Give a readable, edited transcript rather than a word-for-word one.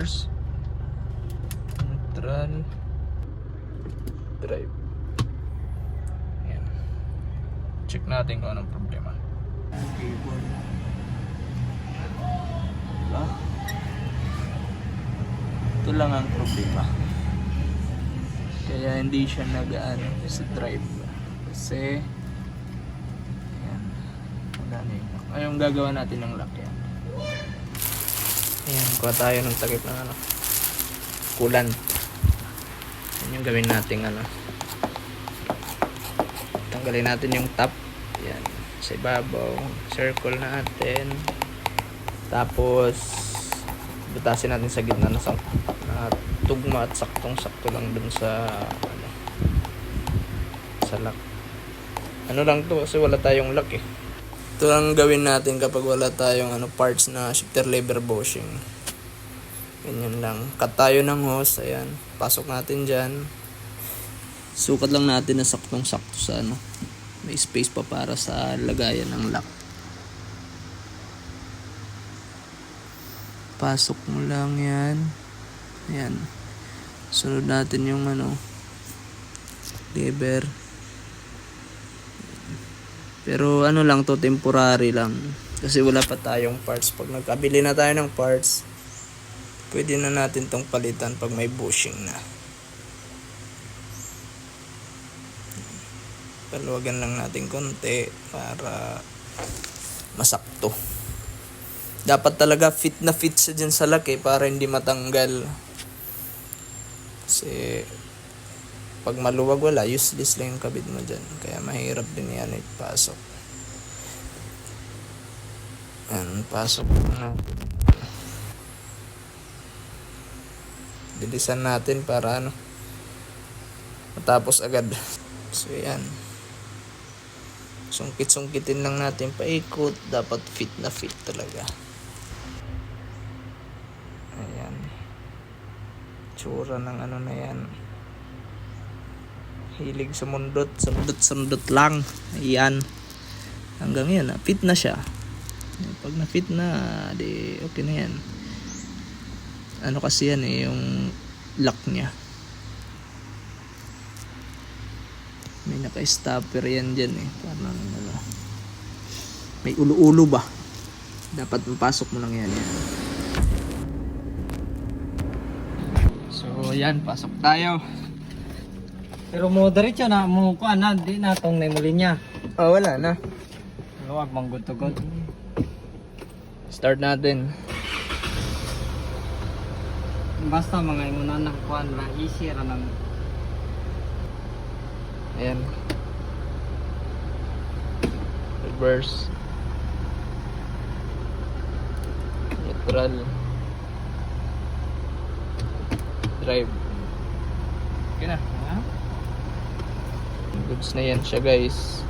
reverse, neutral, drive. Ayan. Check natin kung anong problema. Cable. Diba? Ito lang ang problema. Kaya hindi siya nag-ano sa drive. Kasi ayan, wala na yung lock. Ayun, gagawa natin ng lock yan. Ayan, kuha tayo ng takip ng ano, coolant. Yan yung gawin natin ano. Tanggalin natin yung top. Ayan, sa ibabaw, circle natin. Tapos butasin natin sa gitna na tugma at saktong-sakto lang dun sa ano, sa lock. Ano lang to kasi wala tayong lock eh. Ito lang gawin natin kapag wala tayong ano, parts na shifter lever bushing. Ganyan lang. Cut tayo ng hose. Ayan. Pasok natin dyan. Sukat lang natin na saktong-sakto sa ano. May space pa para sa lagayan ng lock. Pasok mo lang yan. Ayan. Sunod natin yung ano, lever. Pero ano lang to, temporary lang. Kasi wala pa tayong parts. Pag nagkabili na tayo ng parts, pwede na natin tong palitan pag may bushing na. Paluwagan lang natin konti para masakto. Dapat talaga fit na fit siya dyan sa lock eh, para hindi matanggal. Kasi pag maluwag wala, useless lang yung kabit mo dyan. Kaya mahirap din yan ipasok. Ayan, pasok na. Bilisan natin para ano, matapos agad. So yan. Sungkit-sungkitin lang natin paikot. Dapat fit na fit talaga. Ayan. Tsura ng ano na yan. Hilig sa mundot. Sundot lang. Ayan. Hanggang yan. Fit na siya. Pag na fit na, di okay na yan. Ano kasi yan eh, yung lock niya. May naka-stopper yan dyan eh. Parang ano, may ulo-ulo ba? Dapat mapasok mo lang yan. So yan, pasok tayo. Pero mo diretso na mo kuan na di na tong naimuli niya. Oh, wala na. Luwag manggutugod. Start natin. Basta mga imuna na kuan na easy ra nang. Ayan. Reverse. Neutral. Drive. Okay na. Ha? Goods na yan siya guys.